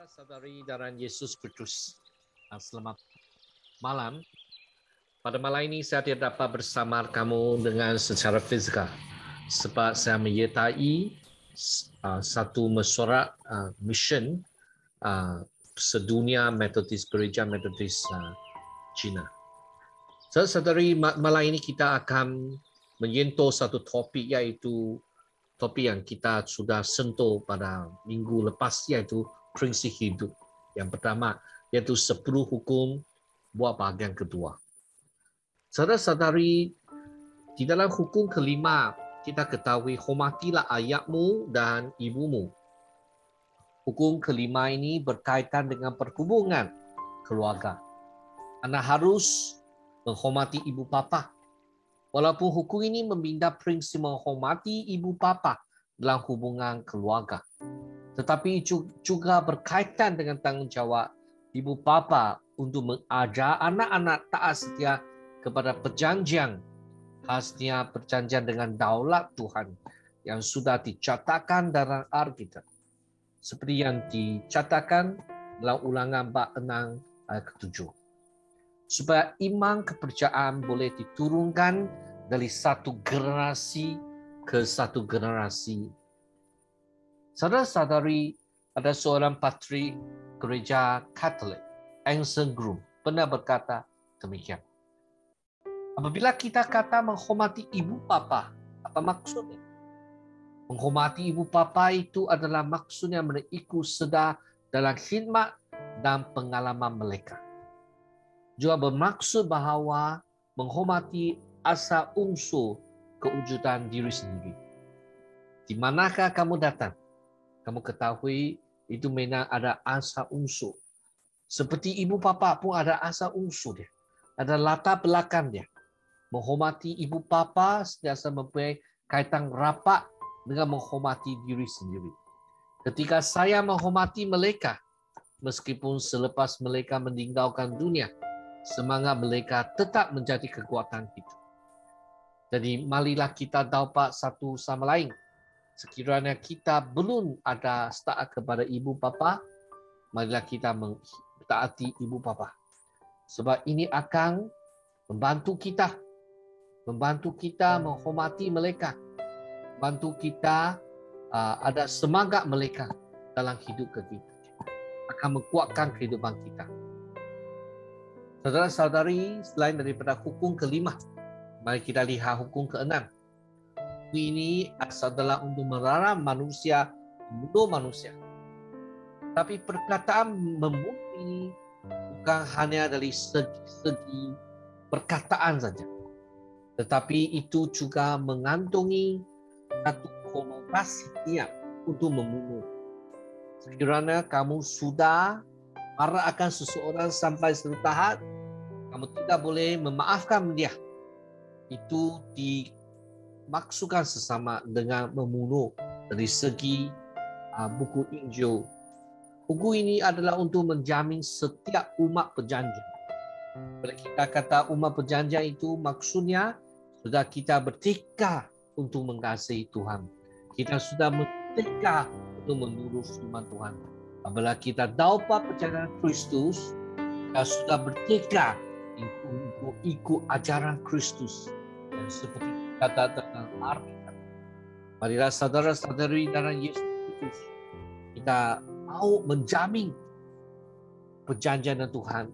Saudara-saudari dalam Yesus Kristus, selamat malam. Pada malam ini saya tidak dapat bersama kamu dengan secara fizikal sebab saya menyertai satu mesyuarat mission sedunia Metodis Gereja Metodis Cina. Saudari, malam ini kita akan menyentuh satu topik, iaitu topik yang kita sudah sentuh pada minggu lepas, iaitu prinsip hidup. Yang pertama, iaitu 10 hukum buat bahagian kedua. Saudara-saudari, di dalam hukum kelima, kita ketahui hormatilah ayahmu dan ibumu. Hukum kelima ini berkaitan dengan perhubungan keluarga. Anda harus menghormati ibu bapa. Walaupun hukum ini membina prinsip menghormati ibu bapa dalam hubungan keluarga, tetapi juga berkaitan dengan tanggungjawab ibu bapa untuk mengajar anak-anak taat setia kepada perjanjian, khasnya perjanjian dengan daulat Tuhan yang sudah dicatatkan dalam Alkitab, seperti yang dicatatkan dalam Ulangan bab 6 ayat ke-7. Supaya iman kepercayaan boleh diturunkan dari satu generasi ke satu generasi. Saudara-saudari, ada seorang patri gereja Katolik, Anselm Grove, pernah berkata demikian. Apabila kita kata menghormati ibu bapa, apa maksudnya? Menghormati ibu bapa itu adalah maksudnya mereka sedar dalam khidmat dan pengalaman mereka. Juga bermaksud bahawa menghormati asal unsur kewujudan diri sendiri. Di manakah kamu datang? Kamu ketahui itu memang ada asal unsur. Seperti ibu bapa pun ada asal unsur dia. Ada latar belakang dia. Menghormati ibu bapa sentiasa mempunyai kaitan rapat dengan menghormati diri sendiri. Ketika saya menghormati mereka, meskipun selepas mereka meninggalkan dunia, semangat mereka tetap menjadi kekuatan kita. Jadi marilah kita dapat satu sama lain. Sekiranya kita belum ada taat kepada ibu bapa, marilah kita mentaati ibu bapa. Sebab ini akan membantu kita menghormati mereka, membantu kita ada semangat mereka dalam hidup kita, akan menguatkan kehidupan kita. Saudara-saudari, selain daripada hukum kelima, mari kita lihat hukum keenam. Ini adalah untuk melarang manusia membunuh manusia. Tapi perkataan membunuh ini bukan hanya dari segi perkataan saja, tetapi itu juga mengantungi satu konotasi niat untuk membunuh. Sekiranya kamu sudah marah akan seseorang sampai satu tahap, kamu tidak boleh memaafkan dia. Itu dimaksudkan sesama dengan membunuh dari segi buku Injil. Buku ini adalah untuk menjamin setiap umat perjanjian. Bila kita kata umat perjanjian itu maksudnya sudah kita bertekad untuk mengasihi Tuhan. Kita sudah bertekad untuk menurut firman Tuhan. Apabila kita dapat perjalanan Kristus, kita sudah bertekad untuk ikut ajaran Kristus. Dan seperti kata dalam Alkitab, marilah saudara-saudari dalam Yesus Kristus, kita mau menjamin perjanjian dengan Tuhan.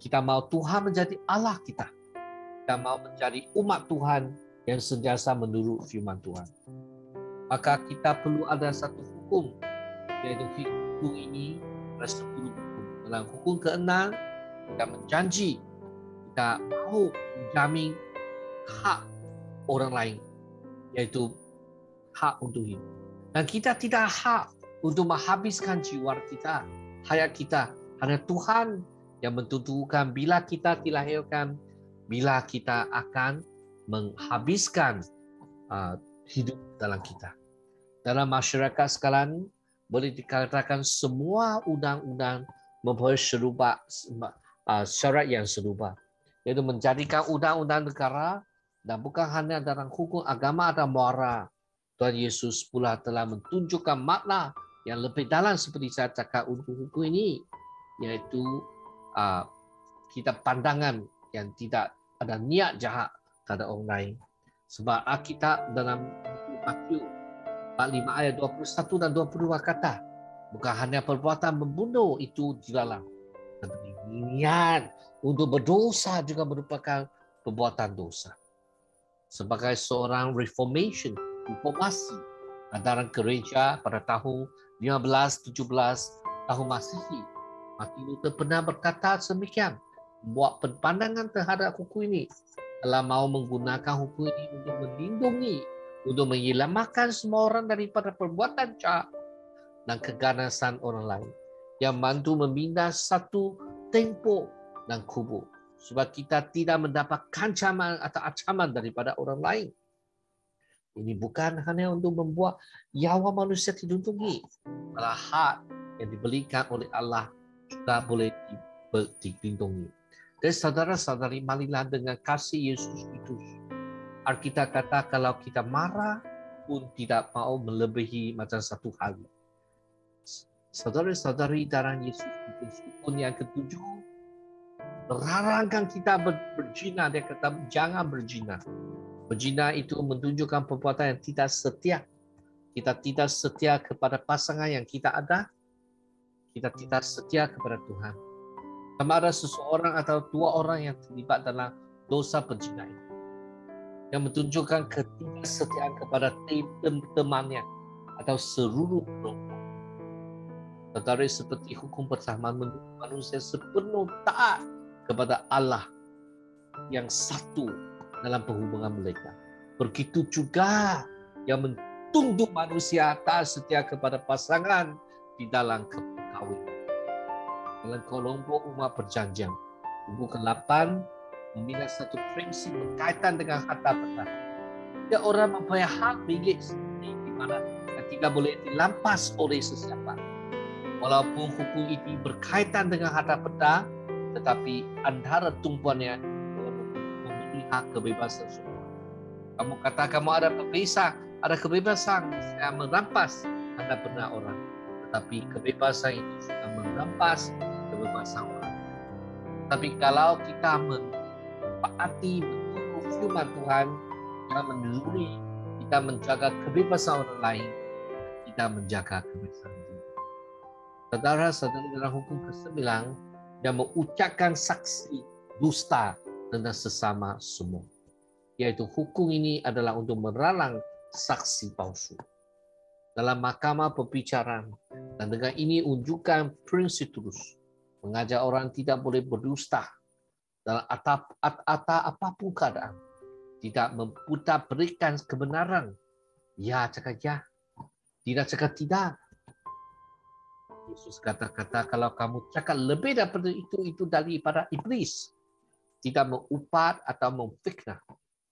Kita mau Tuhan menjadi Allah kita. Kita mau menjadi umat Tuhan yang sentiasa menurut firman Tuhan. Maka kita perlu ada satu hukum, yaitu hukum ini ada 10 hukum. Dalam hukum keenam, kita menjanji kita mau menjamin hak orang lain, yaitu hak untuk hidup. Dan kita tidak hak untuk menghabiskan jiwa kita, hayat kita. Hanya Tuhan yang menentukan bila kita dilahirkan, bila kita akan menghabiskan hidup dalam kita. Dalam masyarakat sekarang, boleh dikatakan semua undang-undang mempunyai syarat yang serupa, yaitu menjadikan undang-undang negara. Dan bukan hanya dalam hukum agama ada moral. Tuhan Yesus pula telah menunjukkan makna yang lebih dalam seperti saya cakap untuk hukum ini, iaitu kita pandangan yang tidak ada niat jahat kepada orang lain. Sebab Alkitab dalam Matius 45 ayat 21 dan 22 kata, bukan hanya perbuatan membunuh itu dilarang, tetapi niat untuk berdosa juga merupakan perbuatan dosa. Sebagai seorang reformasi antara gereja pada tahun 15-17 tahun Masihi, Martin Luther pernah berkata semikian, buat pandangan terhadap hukum ini telah mau menggunakan hukum ini untuk melindungi, untuk menyelamatkan semua orang daripada perbuatan jahat dan keganasan orang lain yang mampu membina satu tembok dan kubur, sebab kita tidak mendapat ancaman atau ancaman daripada orang lain. Ini bukan hanya untuk membuat nyawa manusia dilindungi, malah hak yang diberikan oleh Allah juga boleh dilindungi. Dan saudara-saudari, marilah dengan kasih Yesus itu. Alkitab kata kalau kita marah pun tidak mau melebihi macam satu hari. Saudara-saudari, dalam Yesus itu pun yang ketujuh melarangkan kita berzina. Dia kata jangan berzina. Berzina itu menunjukkan perbuatan yang tidak setia. Kita tidak setia kepada pasangan yang kita ada. Kita tidak setia kepada Tuhan. Sama ada seseorang atau dua orang yang terlibat dalam dosa berzina itu, yang menunjukkan ketidaksetiaan kepada temannya atau seluruh kelompok. Tetapi seperti hukum pertama, manusia sepenuh taat kepada Allah yang satu dalam perhubungan mereka. Begitu juga yang menuntut manusia taat setia kepada pasangan di dalam perkawinan. Dalam kelompok umat perjanjian, buku ke-8 membina satu prinsip berkaitan dengan harta benda. Tidak orang mempunyai hak milik sendiri di mana tidak boleh dilampas oleh sesiapa. Walaupun hukum ini berkaitan dengan harta benda, tetapi antara tumpuannya memberi hak kebebasan semua. Kamu kata kamu ada kebebasan saya merampas harta benda orang, tetapi kebebasan itu sudah merampas kebebasan orang. Tapi kalau kita menaati betul firman Tuhan, kita meneluri, kita menjaga kebebasan orang lain, kita menjaga kebebasan diri. Saudara-saudara, dalam hukum ke-9 yang mengucapkan saksi dusta tentang sesama semua, yaitu hukum ini adalah untuk melarang saksi palsu dalam mahkamah perbicaraan, dan dengan ini unjukkan prinsip terus mengajar orang tidak boleh berdusta dalam apapun keadaan, tidak memutar berikan kebenaran, ya cakap ya, tidak cakap tidak. Yesus kata-kata kalau kamu cakap lebih daripada itu daripada iblis, tidak mengupat atau memfitnah,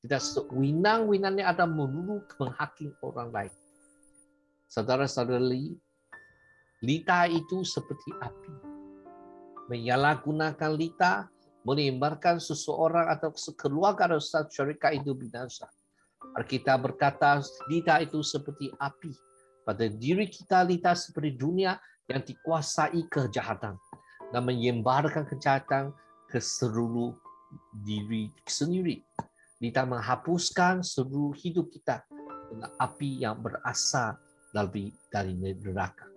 tidak sewinang-winangnya ada menuduh menghakimi orang lain. Saudara-saudari, lita itu seperti api. Menyalahgunakan lita menimbarkan seseorang atau sekeluarga atau syarikat itu binasa. Alkitab berkata lita itu seperti api. Pada diri kita lita seperti dunia yang dikuasai kejahatan dan menyembarkan kejahatan ke seluruh diri sendiri. Lita menghapuskan seluruh hidup kita dengan api yang berasal dari neraka.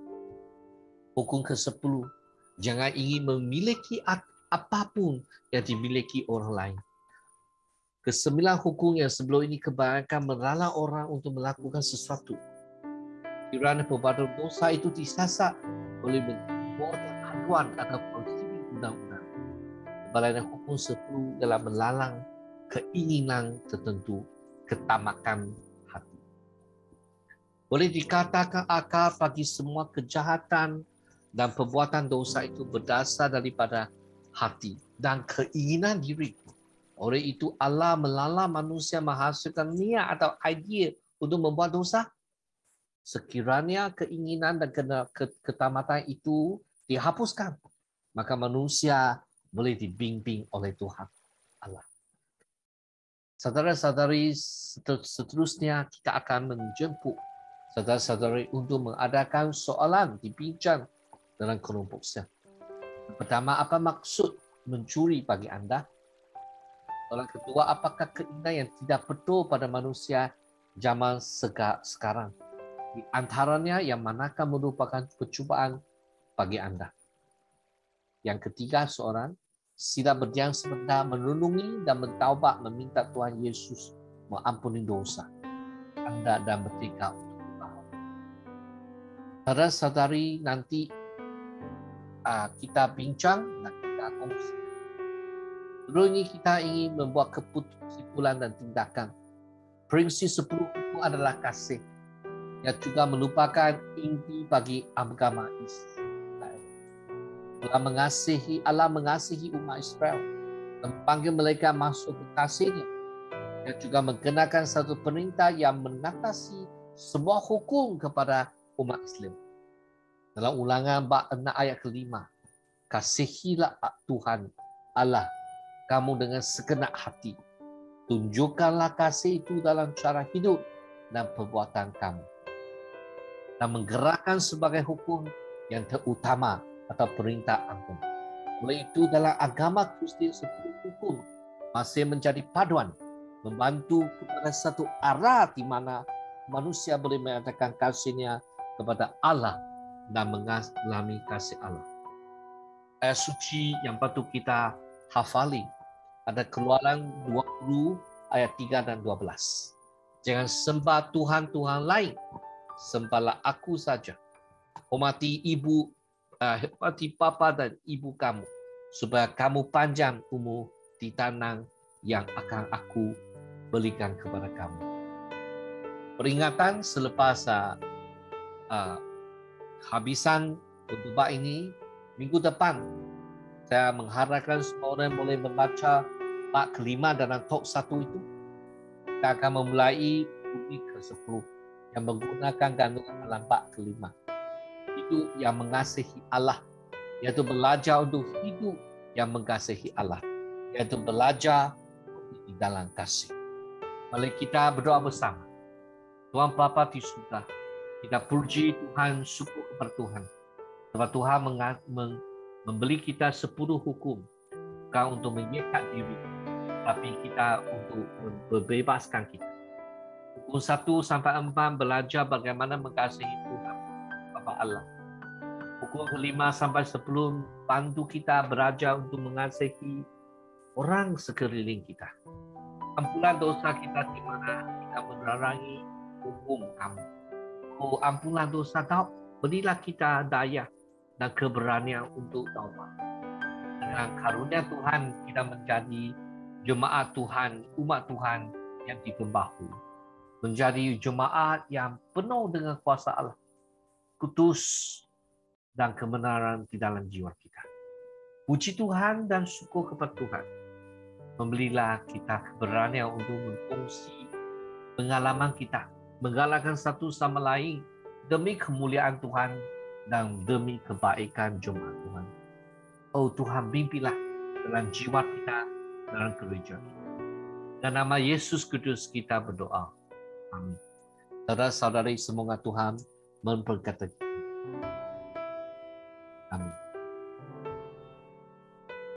Hukum ke-10, jangan ingin memiliki apapun yang dimiliki orang lain. Ke-9 hukum yang sebelum ini kebanyakan melarang orang untuk melakukan sesuatu. Kirana perbuatan dosa itu disasar oleh membuat aduan atau konstitusi undang-undang. Sebaliknya hukum 10 dalam melarang keinginan tertentu, ketamakan hati. Boleh dikatakan akal bagi semua kejahatan dan perbuatan dosa itu berdasar daripada hati dan keinginan diri. Oleh itu Allah melarang manusia menghasilkan niat atau idea untuk membuat dosa. Sekiranya keinginan dan ketamatan itu dihapuskan, maka manusia boleh dibimbing oleh Tuhan Allah. Saudara-saudari, seterusnya kita akan menjemput saudara-saudari untuk mengadakan soalan dibincang dalam kelompok sel. Pertama, apa maksud mencuri bagi anda? Soalan kedua, apakah keinginan yang tidak betul pada manusia zaman sekarang? Di antaranya yang manakah merupakan percubaan bagi anda? Yang ketiga, seorang sila berdiam sebentar, merenungi dan bertaubat meminta Tuhan Yesus mengampuni dosa anda dan bertekad untuk berubah. Saudara-saudari, nanti kita bincang dan kita kongsi. Sebelum ini kita ingin membuat kesimpulan dan tindakan. Prinsip 10 hukum adalah kasih, yang juga merupakan inti bagi agama Israel. Allah mengasihi umat Israel dan memanggil mereka masuk ke kasihnya. Yang juga mengenakan satu perintah yang mengatasi semua hukum kepada umat Islam. Dalam Ulangan bab 6 ayat ke-5, kasihilah Tuhan Allah kamu dengan segenap hati. Tunjukkanlah kasih itu dalam cara hidup dan perbuatan kamu. Dan menggerakkan sebagai hukum yang terutama atau perintah agung. Oleh itu dalam agama Kristian 10 hukum masih menjadi paduan membantu kepada satu arah di mana manusia boleh menyatakan kasihnya kepada Allah dan mengalami kasih Allah. Ayat suci yang patut kita hafali ada Keluaran 20 ayat 3 dan 12. Jangan sembah Tuhan-Tuhan lain, sembahlah aku saja. Hormati bapa dan ibu kamu, supaya kamu panjang umur di tanah yang akan aku berikan kepada kamu. Peringatan selepas habisan khutbah ini, minggu depan saya mengharapkan semua orang boleh membaca bab ke-5 dalam top 1 itu. Kita akan memulai bukti ke-10 yang menggunakan kandungan dalam bab ke-5. Hidup yang mengasihi Allah, iaitu belajar untuk hidup yang mengasihi Allah, iaitu belajar di dalam kasih. Mari kita berdoa bersama. Tuhan Bapa di surga, kita puji Tuhan, syukur kepada Tuhan. Sebab Tuhan memberi kita 10 hukum, bukan untuk menyekat diri, tapi kita untuk membebaskan kita. Hukum 1 sampai 4 belajar bagaimana mengasihi Tuhan Bapa Allah. Hukum 5 sampai 10 bantu kita belajar untuk mengasihi orang sekeliling kita. Ampunlah dosa kita di mana kita menerangi hukum kamu. Oh, ampunlah dosa kau, berilah kita daya dan keberanian untuk taubat. Dengan karunia Tuhan kita menjadi jemaat Tuhan, umat Tuhan yang diberbahagia. Menjadi jemaat yang penuh dengan kuasa Allah, kudus dan kebenaran di dalam jiwa kita. Puji Tuhan dan syukur kepada Tuhan. Memberilah kita keberanian untuk berfungsi pengalaman kita, menggalakkan satu sama lain demi kemuliaan Tuhan dan demi kebaikan jemaat Tuhan. Oh Tuhan, bimbinglah dalam jiwa kita, dalam gereja kita. Dalam nama Yesus Kristus kita berdoa. Amin. Saudara-saudari, semoga Tuhan memberkati kita.